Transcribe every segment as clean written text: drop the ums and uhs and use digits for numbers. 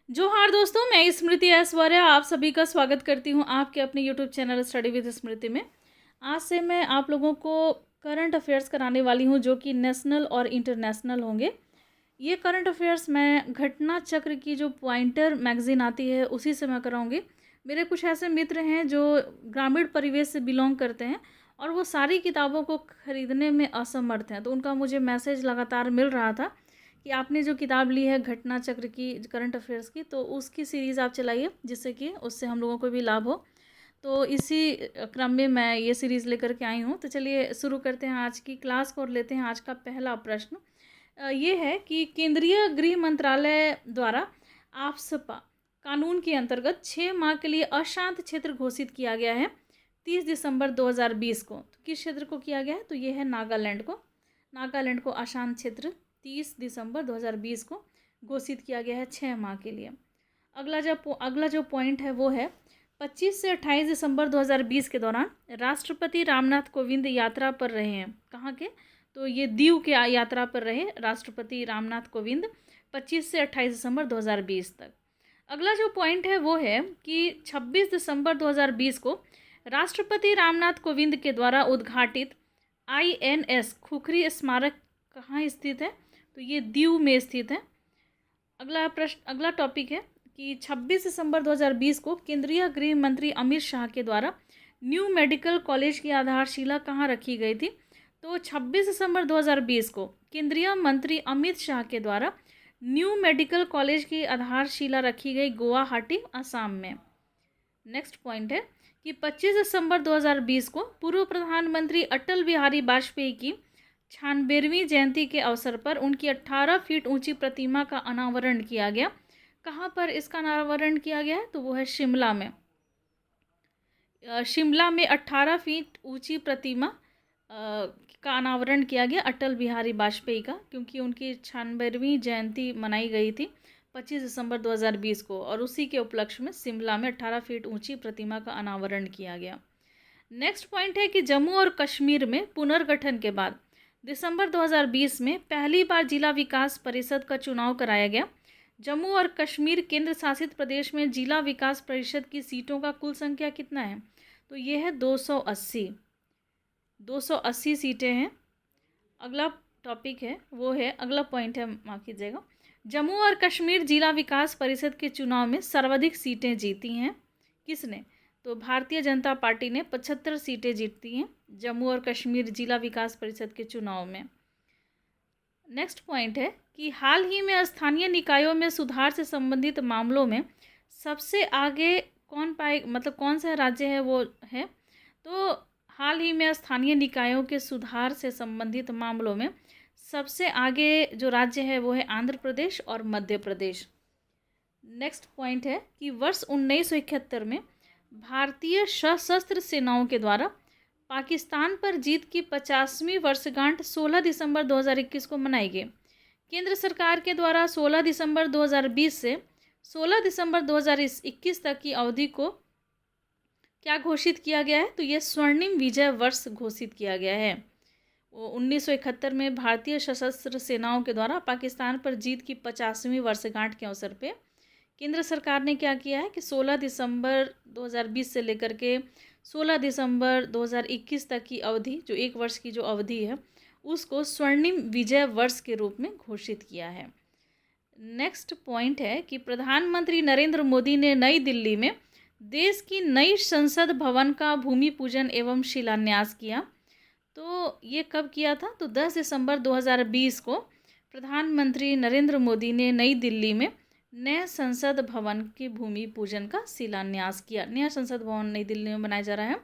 जोहार दोस्तों, मैं स्मृति ऐश्वर्य आप सभी का स्वागत करती हूँ आपके अपने यूट्यूब चैनल स्टडी विद स्मृति में। आज से मैं आप लोगों को करंट अफेयर्स कराने वाली हूँ जो कि नेशनल और इंटरनेशनल होंगे। ये करंट अफेयर्स मैं घटना चक्र की जो पॉइंटर मैगजीन आती है उसी से मैं कराऊंगी। मेरे कुछ ऐसे मित्र हैं जो ग्रामीण परिवेश से बिलोंग करते हैं और वो सारी किताबों को खरीदने में असमर्थ हैं, तो उनका मुझे मैसेज लगातार मिल रहा था कि आपने जो किताब ली है घटना चक्र की करंट अफेयर्स की, तो उसकी सीरीज़ आप चलाइए जिससे कि उससे हम लोगों को भी लाभ हो। तो इसी क्रम में मैं ये सीरीज़ लेकर के आई हूँ। तो चलिए शुरू करते हैं आज की क्लास को और लेते हैं आज का पहला प्रश्न। ये है कि केंद्रीय गृह मंत्रालय द्वारा आफ्सपा कानून के अंतर्गत 6 माह के लिए अशांत क्षेत्र घोषित किया गया है 30 दिसंबर 2020 को। तो किस क्षेत्र को किया गया है? तो ये है नागालैंड को। नागालैंड को अशांत क्षेत्र 30 दिसंबर 2020 को घोषित किया गया है 6 माह के लिए। अगला जो पॉइंट है वो है 25 से 28 दिसंबर 2020 के दौरान राष्ट्रपति रामनाथ कोविंद यात्रा पर रहे हैं। कहाँ के? तो ये दीव के यात्रा पर रहे राष्ट्रपति रामनाथ कोविंद 25 से 28 दिसंबर 2020 तक। अगला जो पॉइंट है वो है कि 26 दिसंबर 2020 को राष्ट्रपति रामनाथ कोविंद के द्वारा उद्घाटित INS खुखरी स्मारक कहाँ स्थित है? तो ये दीव में स्थित है। अगला टॉपिक है कि 26 दिसंबर 2020 को केंद्रीय गृह मंत्री अमित शाह के द्वारा न्यू मेडिकल कॉलेज की आधारशिला कहाँ रखी गई थी? तो 26 दिसंबर 2020 को केंद्रीय मंत्री अमित शाह के द्वारा न्यू मेडिकल कॉलेज की आधारशिला रखी गई गुवाहाटी, असम में। नेक्स्ट पॉइंट है कि 25 दिसंबर 2020 को पूर्व प्रधानमंत्री अटल बिहारी वाजपेयी की 96वीं जयंती के अवसर पर उनकी 18 फीट ऊंची प्रतिमा का अनावरण किया गया। कहाँ पर इसका अनावरण किया गया है? तो वो है शिमला में। शिमला में 18 फीट ऊंची प्रतिमा का अनावरण किया गया अटल बिहारी वाजपेयी का, क्योंकि उनकी 96वीं जयंती मनाई गई थी 25 दिसंबर 2020 को, और उसी के उपलक्ष्य में शिमला में 18 फीट ऊंची प्रतिमा का अनावरण किया गया। नेक्स्ट पॉइंट है कि जम्मू और कश्मीर में पुनर्गठन के बाद दिसंबर 2020 में पहली बार जिला विकास परिषद का चुनाव कराया गया। जम्मू और कश्मीर केंद्र शासित प्रदेश में जिला विकास परिषद की सीटों का कुल संख्या कितना है? तो ये है 280 सीटें हैं। अगला टॉपिक है वो है, अगला पॉइंट है, माफ कीजिएगा, जम्मू और कश्मीर जिला विकास परिषद के चुनाव में सर्वाधिक सीटें जीती हैं किसने? तो भारतीय जनता पार्टी ने 75 सीटें जीती हैं जम्मू और कश्मीर जिला विकास परिषद के चुनाव में। नेक्स्ट पॉइंट है कि हाल ही में स्थानीय निकायों में सुधार से संबंधित मामलों में सबसे आगे कौन सा राज्य है वो है? तो हाल ही में स्थानीय निकायों के सुधार से संबंधित मामलों में सबसे आगे जो राज्य है वो है आंध्र प्रदेश और मध्य प्रदेश। नेक्स्ट पॉइंट है कि वर्ष 1971 में भारतीय सशस्त्र सेनाओं के द्वारा पाकिस्तान पर जीत की 50वीं वर्षगांठ 16 दिसंबर 2021 को मनाई गई। केंद्र सरकार के द्वारा 16 दिसंबर 2020 से 16 दिसंबर 2021 तक की अवधि को क्या घोषित किया गया है? तो ये स्वर्णिम विजय वर्ष घोषित किया गया है। 1971 में भारतीय सशस्त्र सेनाओं के द्वारा पाकिस्तान पर जीत की 50वीं वर्षगांठ के अवसर पे केंद्र सरकार ने क्या किया है कि 16 दिसंबर 2020 से लेकर के 16 दिसंबर 2021 तक की अवधि, जो एक वर्ष की जो अवधि है, उसको स्वर्णिम विजय वर्ष के रूप में घोषित किया है। नेक्स्ट पॉइंट है कि प्रधानमंत्री नरेंद्र मोदी ने नई दिल्ली में देश की नई संसद भवन का भूमि पूजन एवं शिलान्यास किया। तो ये कब किया था? तो 10 दिसंबर 2020 को प्रधानमंत्री नरेंद्र मोदी ने नई दिल्ली में नए संसद भवन के भूमि पूजन का शिलान्यास किया। नया संसद भवन नई दिल्ली में बनाया जा रहा है।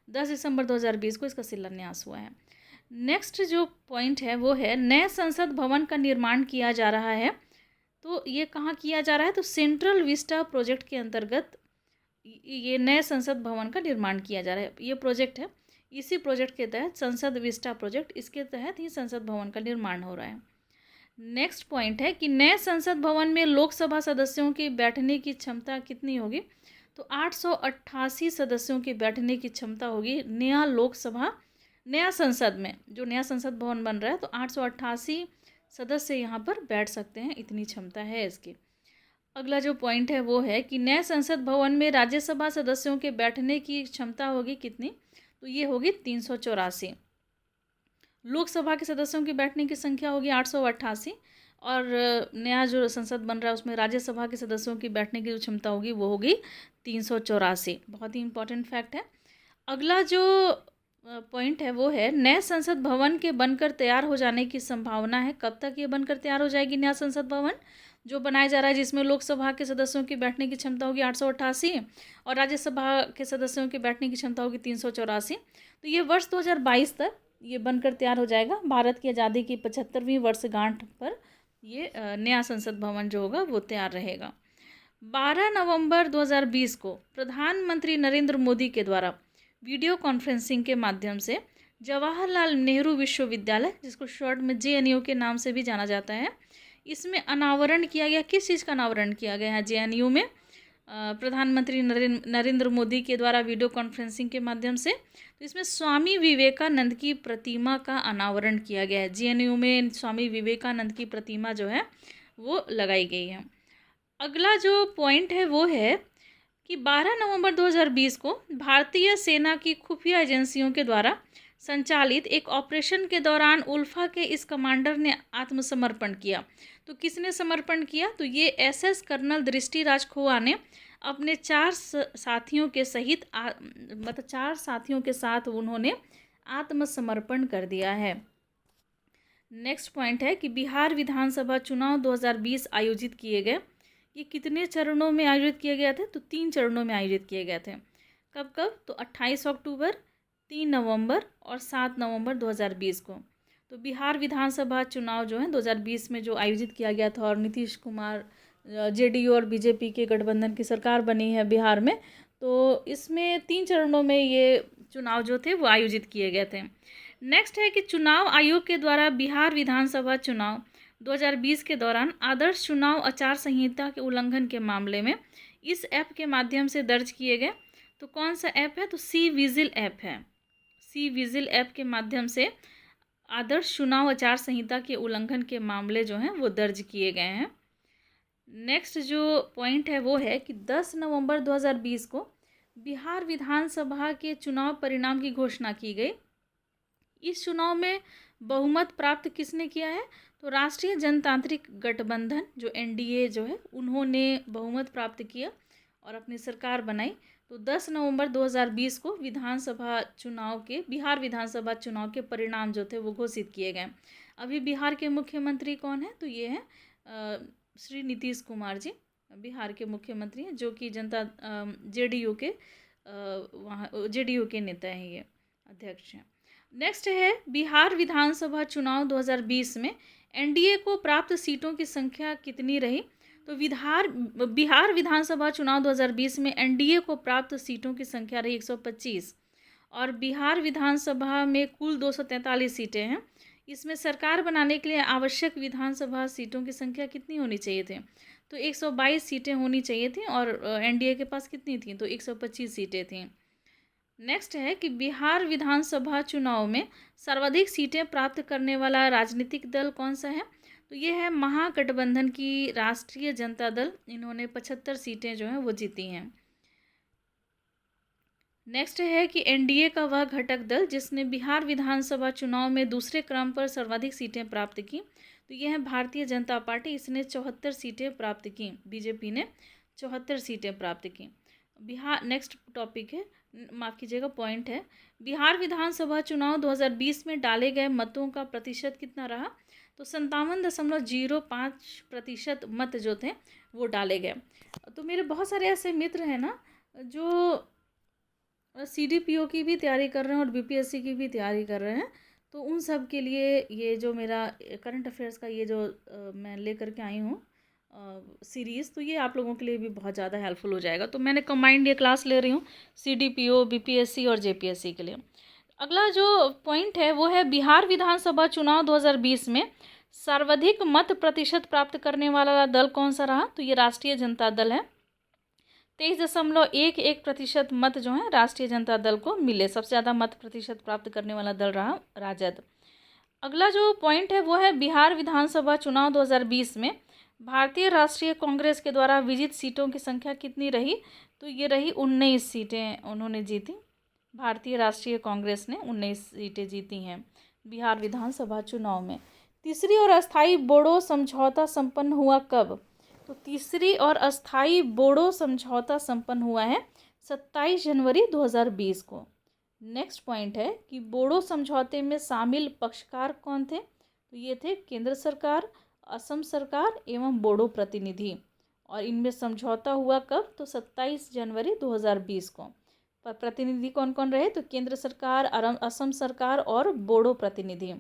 10 दिसंबर 2020 को इसका शिलान्यास हुआ है। नेक्स्ट जो पॉइंट है वो है नए संसद भवन का निर्माण किया जा रहा है। तो ये कहाँ किया जा रहा है? तो सेंट्रल विस्टा प्रोजेक्ट के अंतर्गत ये नए संसद भवन का निर्माण किया जा रहा है। ये प्रोजेक्ट है, इसी प्रोजेक्ट के तहत संसद विस्टा प्रोजेक्ट, इसके तहत ही संसद भवन का निर्माण हो रहा है। नेक्स्ट पॉइंट है कि नए संसद भवन में लोकसभा सदस्यों की बैठने की क्षमता कितनी होगी? तो 888 सदस्यों की बैठने की क्षमता होगी नया संसद में। जो नया संसद भवन बन रहा है तो 888 सदस्य यहाँ पर बैठ सकते हैं, इतनी क्षमता है इसकी। अगला जो पॉइंट है वो है कि नए संसद भवन में राज्यसभा सदस्यों के बैठने की क्षमता होगी कितनी? तो ये होगी 384। लोकसभा के सदस्यों की बैठने की संख्या होगी 888। और नया जो संसद बन रहा है उसमें राज्यसभा के सदस्यों की बैठने की जो क्षमता होगी वो होगी 384। बहुत ही इंपॉर्टेंट फैक्ट है। अगला जो पॉइंट है वो है नए संसद भवन के बनकर तैयार हो जाने की संभावना है। कब तक ये बनकर तैयार हो जाएगी नया संसद भवन जो बनाया जा रहा है, जिसमें लोकसभा के सदस्यों की बैठने की क्षमता होगी 888 और राज्यसभा के सदस्यों की बैठने की क्षमता होगी 384। तो ये वर्ष 2022 तक ये बनकर तैयार हो जाएगा। भारत की आज़ादी की 75वीं वर्षगांठ पर ये नया संसद भवन जो होगा वो तैयार रहेगा। 12 नवंबर 2020 को प्रधानमंत्री नरेंद्र मोदी के द्वारा वीडियो कॉन्फ्रेंसिंग के माध्यम से जवाहरलाल नेहरू विश्वविद्यालय, जिसको शॉर्ट में JNU के नाम से भी जाना जाता है, इसमें अनावरण किया गया। किस चीज़ का अनावरण किया गया है JNU में? प्रधानमंत्री नरेंद्र मोदी के द्वारा वीडियो कॉन्फ्रेंसिंग के माध्यम से। तो इसमें स्वामी विवेकानंद की प्रतिमा का अनावरण किया गया है। JNU में स्वामी विवेकानंद की प्रतिमा जो है वो लगाई गई है। अगला जो पॉइंट है वो है कि 12 नवंबर 2020 को भारतीय सेना की खुफिया एजेंसियों के द्वारा संचालित एक ऑपरेशन के दौरान उल्फा के इस कमांडर ने आत्मसमर्पण किया। तो किसने समर्पण किया? तो ये SS कर्नल दृष्टिराज खोआ ने अपने 4 साथियों के सहित मतलब 4 साथियों के साथ उन्होंने आत्मसमर्पण कर दिया है। नेक्स्ट पॉइंट है कि बिहार विधानसभा चुनाव 2020 आयोजित किए गए। ये कितने चरणों में आयोजित किए गए थे? तो 3 चरणों में आयोजित किए गए थे। कब कब? तो 28 अक्टूबर, 3 नवंबर और 7 नवंबर 2020 को। तो बिहार विधानसभा चुनाव जो है 2020 में जो आयोजित किया गया था और नीतीश कुमार JDU और BJP के गठबंधन की सरकार बनी है बिहार में, तो इसमें 3 चरणों में ये चुनाव जो थे वो आयोजित किए गए थे। नेक्स्ट है कि चुनाव आयोग के द्वारा बिहार विधानसभा चुनाव 2020 के दौरान आदर्श चुनाव आचार संहिता के उल्लंघन के मामले में इस ऐप के माध्यम से दर्ज किए गए। तो कौन सा ऐप है? तो सी विजिल ऐप है। सी विजिल ऐप के माध्यम से आदर्श चुनाव आचार संहिता के उल्लंघन के मामले जो हैं वो दर्ज किए गए हैं। नेक्स्ट जो पॉइंट है वो है कि 10 नवंबर 2020 को बिहार विधानसभा के चुनाव परिणाम की घोषणा की गई। इस चुनाव में बहुमत प्राप्त किसने किया है? तो राष्ट्रीय जनतांत्रिक गठबंधन जो NDA जो है उन्होंने बहुमत प्राप्त किया और अपनी सरकार बनाई। तो 10 नवंबर 2020 को बिहार विधानसभा चुनाव के परिणाम जो थे वो घोषित किए गए। अभी बिहार के मुख्यमंत्री कौन है? तो ये हैं श्री नीतीश कुमार जी, बिहार के मुख्यमंत्री हैं, जो कि JDU के नेता हैं, ये अध्यक्ष हैं। नेक्स्ट है बिहार विधानसभा चुनाव 2020 में NDA को प्राप्त सीटों की संख्या कितनी रही? तो बिहार विधानसभा चुनाव 2020 में NDA को प्राप्त सीटों की संख्या रही 125 और बिहार विधानसभा में कुल 243 सीटें हैं। इसमें सरकार बनाने के लिए आवश्यक विधानसभा सीटों की संख्या कितनी होनी चाहिए थी? तो 122 सीटें होनी चाहिए थी और NDA के पास कितनी थी? तो 125 सीटें थीं। नेक्स्ट है कि बिहार विधानसभा चुनाव में सर्वाधिक सीटें प्राप्त करने वाला राजनीतिक दल कौन सा है? तो ये है महागठबंधन की राष्ट्रीय जनता दल। इन्होंने 75 सीटें जो हैं वो जीती हैं। नेक्स्ट है कि NDA का वह घटक दल जिसने बिहार विधानसभा चुनाव में दूसरे क्रम पर सर्वाधिक सीटें प्राप्त की। तो यह है भारतीय जनता पार्टी। इसने 74 सीटें प्राप्त की। BJP ने 74 सीटें प्राप्त की। नेक्स्ट टॉपिक है, माफ़ कीजिएगा, पॉइंट है बिहार विधानसभा चुनाव 2020 में डाले गए मतों का प्रतिशत कितना रहा? तो 57.05% मत जो थे वो डाले गए। तो मेरे बहुत सारे ऐसे मित्र हैं ना जो CDPO की भी तैयारी कर रहे हैं और BPSC की भी तैयारी कर रहे हैं। तो उन सब के लिए ये जो मेरा करंट अफेयर्स का ये जो मैं लेकर के आई हूँ सीरीज़, तो ये आप लोगों के लिए भी बहुत ज़्यादा हेल्पफुल हो जाएगा। तो मैंने कंबाइंड ये क्लास ले रही हूँ CDPO, BPSC और JPSC के लिए। अगला जो पॉइंट है वो है बिहार विधानसभा चुनाव 2020 में सर्वाधिक मत प्रतिशत प्राप्त करने वाला दल कौन सा रहा? तो ये राष्ट्रीय जनता दल है। 23.11% मत जो है राष्ट्रीय जनता दल को मिले। सबसे ज़्यादा मत प्रतिशत प्राप्त करने वाला दल रहा राजद। अगला जो पॉइंट है वो है बिहार विधानसभा चुनाव 2020 में भारतीय राष्ट्रीय कांग्रेस के द्वारा विजित सीटों की संख्या कितनी रही? तो ये रही 19 सीटें उन्होंने जीती। भारतीय राष्ट्रीय कांग्रेस ने 19 सीटें जीती हैं बिहार विधानसभा चुनाव में। तीसरी और अस्थाई बोडो समझौता संपन्न हुआ कब? तो तीसरी और अस्थाई बोडो समझौता संपन्न हुआ है 27 जनवरी 2020 को। नेक्स्ट पॉइंट है कि बोडो समझौते में शामिल पक्षकार कौन थे? तो ये थे केंद्र सरकार, असम सरकार एवं बोडो प्रतिनिधि। और इनमें समझौता हुआ कब? तो 27 जनवरी 2020 को। पर प्रतिनिधि कौन कौन रहे? तो केंद्र सरकार, असम सरकार और बोडो प्रतिनिधि।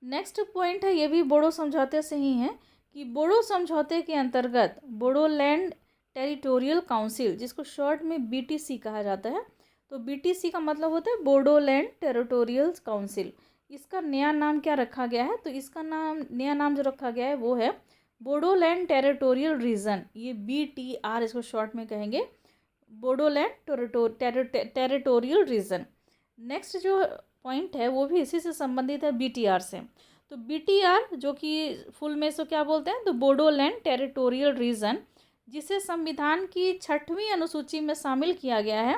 नेक्स्ट पॉइंट है, ये भी बोडो समझौते से ही है, कि बोडो समझौते के अंतर्गत बोडोलैंड टेरिटोरियल काउंसिल, जिसको शॉर्ट में बीटीसी कहा जाता है, तो बीटीसी का मतलब होता है बोडोलैंड टेरिटोरियल काउंसिल। इसका नया नाम क्या रखा गया है? तो इसका नया नाम जो रखा गया है वो है बोडोलैंड टेरिटोरियल रीजन। ये BTR इसको शॉर्ट में कहेंगे, बोडोलैंड टेरिटोरियल रीजन। नेक्स्ट जो पॉइंट है वो भी इसी से संबंधित है, BTR से। तो BTR जो कि फुल में इसको क्या बोलते हैं? तो बोडोलैंड टेरिटोरियल रीजन, जिसे संविधान की 6वीं अनुसूची में शामिल किया गया है।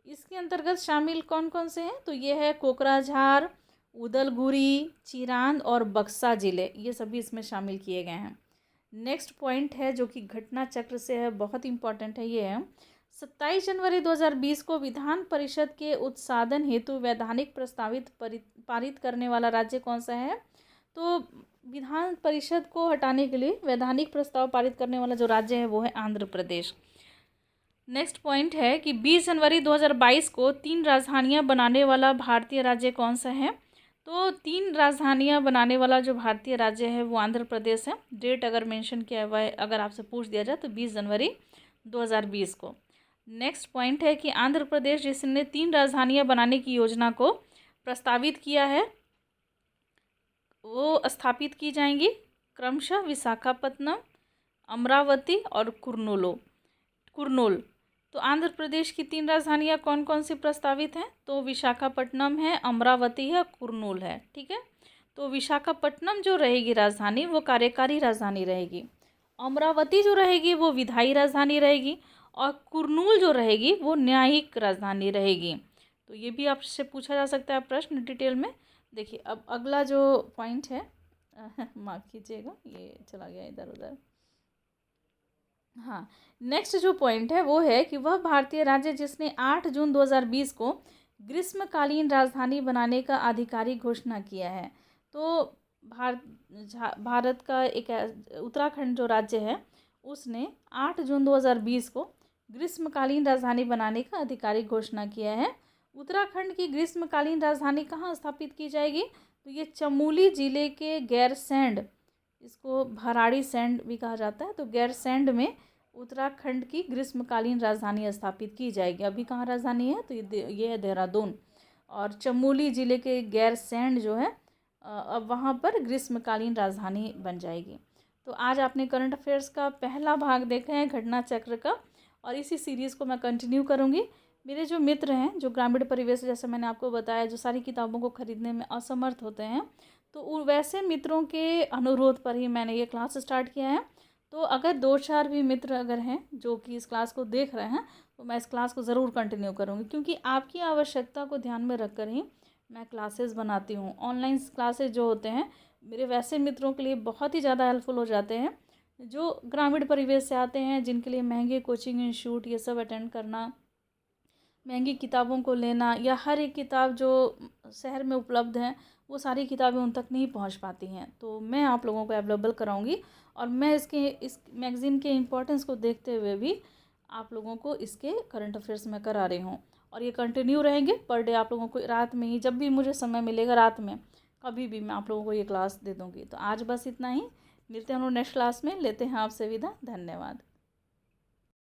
इसके अंतर्गत शामिल कौन कौन से हैं? तो ये है कोकराझार, उदलगुरी, चिरांद और बक्सा जिले, ये सभी इसमें शामिल किए गए हैं। नेक्स्ट पॉइंट है जो कि घटना चक्र से है, बहुत इंपॉर्टेंट है, ये है 27 जनवरी 2020 को विधान परिषद के उत्साधन हेतु वैधानिक प्रस्तावित पारित करने वाला राज्य कौन सा है? तो विधान परिषद को हटाने के लिए वैधानिक प्रस्ताव पारित करने वाला जो राज्य है वो है आंध्र प्रदेश। नेक्स्ट पॉइंट है कि 20 जनवरी 2022 को 3 राजधानियां बनाने वाला भारतीय राज्य कौन सा है? तो 3 राजधानियां बनाने वाला जो भारतीय राज्य है वो आंध्र प्रदेश है। डेट अगर मेंशन किया हुआ है, अगर आपसे पूछ दिया जाए तो 20 जनवरी 2020 को। नेक्स्ट पॉइंट है कि आंध्र प्रदेश जिसने 3 राजधानियां बनाने की योजना को प्रस्तावित किया है वो स्थापित की जाएंगी क्रमशः विशाखापत्तनम, अमरावती और कुर्नूल। तो आंध्र प्रदेश की 3 राजधानियां कौन कौन सी प्रस्तावित हैं? तो विशाखापट्टनम है, अमरावती है, कुर्नूल है। ठीक है, तो विशाखापट्टनम जो रहेगी राजधानी वो कार्यकारी राजधानी रहेगी, अमरावती जो रहेगी वो विधायी राजधानी रहेगी, और कुर्नूल जो रहेगी वो न्यायिक राजधानी रहेगी। तो ये भी आपसे पूछा जा सकता है प्रश्न डिटेल में। देखिए अब अगला जो पॉइंट है माफ़ कीजिएगा, ये चला गया इधर उधर। हाँ, नेक्स्ट जो पॉइंट है वो है कि वह भारतीय राज्य जिसने 8 जून 2020 को ग्रीष्मकालीन राजधानी बनाने का आधिकारिक घोषणा किया है। तो भारत का एक उत्तराखंड जो राज्य है उसने 8 जून 2020 को ग्रीष्मकालीन राजधानी बनाने का आधिकारिक घोषणा किया है। उत्तराखंड की ग्रीष्मकालीन राजधानी कहाँ स्थापित की जाएगी? तो ये चमोली जिले के गैरसैंण, इसको भराड़ीसैंण भी कहा जाता है, तो गैरसैंण में उत्तराखंड की ग्रीष्मकालीन राजधानी स्थापित की जाएगी। अभी कहाँ राजधानी है? तो ये है देहरादून, और चमोली जिले के गैरसैंण जो है अब वहाँ पर ग्रीष्मकालीन राजधानी बन जाएगी। तो आज आपने करंट अफेयर्स का पहला भाग देखा है घटना चक्र का, और इसी सीरीज़ को मैं कंटिन्यू करूँगी। मेरे जो मित्र हैं जो ग्रामीण परिवेश, जैसे मैंने आपको बताया, जो सारी किताबों को खरीदने में असमर्थ होते हैं, तो वैसे मित्रों के अनुरोध पर ही मैंने ये क्लास स्टार्ट किया है। तो अगर 2-4 भी मित्र अगर हैं जो कि इस क्लास को देख रहे हैं तो मैं इस क्लास को ज़रूर कंटिन्यू करूँगी, क्योंकि आपकी आवश्यकता को ध्यान में रख कर ही मैं क्लासेस बनाती हूँ। ऑनलाइन क्लासेस जो होते हैं मेरे वैसे मित्रों के लिए बहुत ही ज़्यादा हेल्पफुल हो जाते हैं जो ग्रामीण परिवेश से आते हैं, जिनके लिए महंगे कोचिंग इंस्टीट्यूट ये सब अटेंड करना, महंगी किताबों को लेना, या हर एक किताब जो शहर में उपलब्ध है वो सारी किताबें उन तक नहीं पहुंच पाती हैं। तो मैं आप लोगों को अवेलेबल कराऊंगी, और मैं इस मैगज़ीन के इम्पोर्टेंस को देखते हुए भी आप लोगों को इसके करंट अफेयर्स में करा रही हूँ, और ये कंटिन्यू रहेंगे पर डे। आप लोगों को रात में ही, जब भी मुझे समय मिलेगा रात में कभी भी, मैं आप लोगों को ये क्लास दे दूँगी। तो आज बस इतना ही, मिलते हैं हम लोग नेक्स्ट क्लास में, लेते हैं आपसे विदा, धन्यवाद।